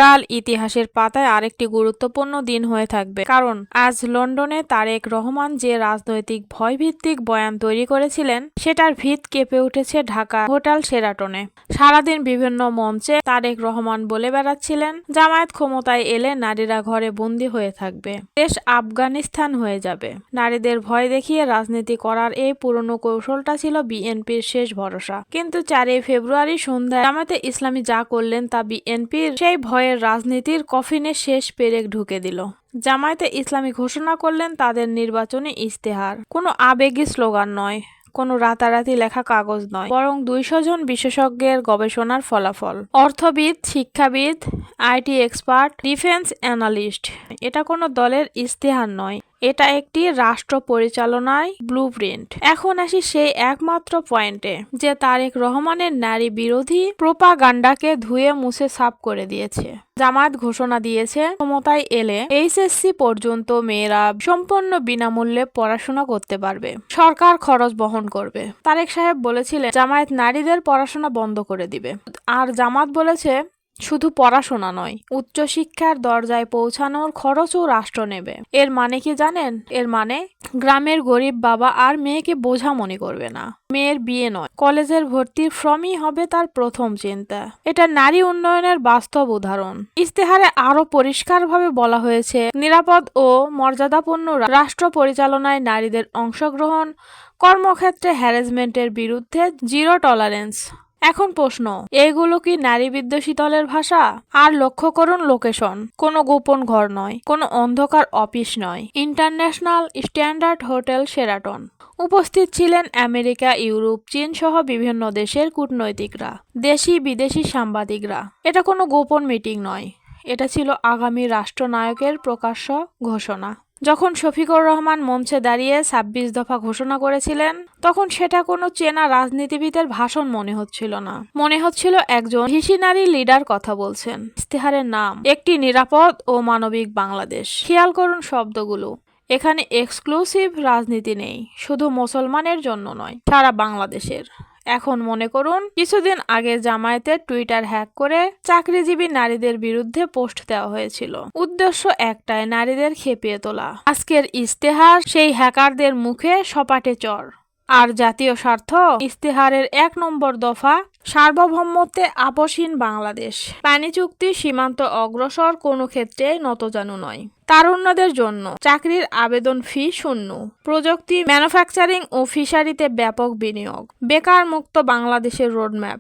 কাল ইতিহাসের পাতায় আরেকটি গুরুত্বপূর্ণ দিন হয়ে থাকবে, কারণ আজ লন্ডনে তারেক রহমান যে রাজনৈতিক ভয়ভিত্তিক বয়ান তৈরি করেছিলেন সেটার ভিত কেঁপে উঠেছে ঢাকা হোটেল শেরাটনে। সারাদিন বিভিন্ন মঞ্চে তারেক রহমান বলে বেড়াচ্ছিলেন, জামায়াত ক্ষমতায় এলে নারীরা ঘরে বন্দী হয়ে থাকবে, দেশ আফগানিস্তান হয়ে যাবে। নারীদের ভয় দেখিয়ে রাজনীতি করার এই পুরনো কৌশলটা ছিল বিএনপির শেষ ভরসা। কিন্তু 4 ফেব্রুয়ারি সন্ধ্যায় জামায়াতে ইসলামী যা করলেন তা বিএনপির সেই ভয়ের রাজনীতির কফিনে শেষ পেরেক ঢুকে দিল। জামায়াতে ইসলামী ঘোষণা করলেন তাদের নির্বাচনী ইশতেহার। কোনো আবেগী স্লোগান নয়, কোনো রাতারাতি লেখা কাগজ নয়, বরং 200 জন বিশেষজ্ঞের গবেষণার ফলাফল। অর্থবিদ, শিক্ষাবিদ, আইটি এক্সপার্ট, ডিফেন্স অ্যানালিস্ট। এটা কোনো দলের ইশতেহার নয়, এটা একটি রাষ্ট্র পরিচালনায় ব্লুপ্রিন্ট। এখন আসি সেই একমাত্র পয়েন্টে যে তারেক রহমানের নারী বিরোধী প্রোপাগান্ডাকে ধুয়ে মুছে সাফ করে দিয়েছে। জামায়াত ঘোষণা দিয়েছে ক্ষমতায় এলে এইচএসসি পর্যন্ত মেয়েরা সম্পূর্ণ বিনামূল্যে পড়াশোনা করতে পারবে, সরকার খরচ বহন করবে। তারেক সাহেব বলেছিলেন জামায়াত নারীদের পড়াশোনা বন্ধ করে দিবে, আর জামাত বলেছে শুধু পড়াশোনা নয়, উচ্চশিক্ষার দরজায় পৌঁছানোর খরচও রাষ্ট্র নেবে। এর মানে কি জানেন? এর মানে গ্রামের গরিব বাবা আর মেয়েকে বোঝা মনে করবে না। মেয়ের বিয়ে নয়, কলেজের ভর্তির ফর্মই হবে তার প্রথম চিন্তা। এটা নারী উন্নয়নের বাস্তব উদাহরণ। ইশতেহারে আরো পরিষ্কারভাবে বলা হয়েছে নিরাপদ ও মর্যাদাপূর্ণ রাষ্ট্র পরিচালনায় নারীদের অংশগ্রহণ, কর্মক্ষেত্রে হ্যারাসমেন্টের বিরুদ্ধে জিরো টলারেন্স। এখন প্রশ্ন, এগুলো কি নারী বিদ্বেষী দলের ভাষা? আর লক্ষ্য করুন লোকেশন, কোনো গোপন ঘর নয়, কোনো অন্ধকার অফিস নয়, ইন্টারন্যাশনাল স্ট্যান্ডার্ড হোটেল শেরাটন। উপস্থিত ছিলেন আমেরিকা, ইউরোপ, চীন সহ বিভিন্ন দেশের কূটনৈতিকরা, দেশি বিদেশি সাংবাদিকরা। এটা কোনো গোপন মিটিং নয়, এটা ছিল আগামী রাষ্ট্রনায়কের প্রকাশ্য ঘোষণা। যখন শফিকুর রহমান মঞ্চে দাঁড়িয়ে 26 দফা ঘোষণা করেছিলেন, তখন সেটা কোনো চেনা রাজনীতিবিদের ভাষণ মনে হচ্ছিল না, মনে হচ্ছিল একজন ভিশনারি লিডার কথা বলছেন। ইশতেহারের নাম একটি নিরাপদ ও মানবিক বাংলাদেশ। খেয়াল করুন শব্দগুলো, এখানে এক্সক্লুসিভ রাজনীতি নেই, শুধু মুসলমানের জন্য নয়, সারা বাংলাদেশের। এখন মনে করুন কিছুদিন আগে জামায়াতের টুইটার হ্যাক করে চাকরিজীবী নারীদের বিরুদ্ধে পোস্ট দেওয়া হয়েছিল। উদ্দেশ্য একটাই, নারীদের খেপিয়ে তোলা। আজকের ইশতেহার সেই হ্যাকারদের মুখে সপাটে চর। আর জাতীয় স্বার্থ, ইশতেহারের 1 নম্বর দফা সার্বভৌমত্বে আপোষহীন বাংলাদেশ। পানি চুক্তি, সীমান্ত অগ্রসর, কোনো ক্ষেত্রে নতজানু নয়। তারুণ্যদের জন্য চাকরির আবেদন ফি শূন্য, প্রযুক্তি, ম্যানুফ্যাকচারিং ও ফিশারিতে ব্যাপক বিনিয়োগ, বেকার মুক্ত বাংলাদেশের রোডম্যাপ।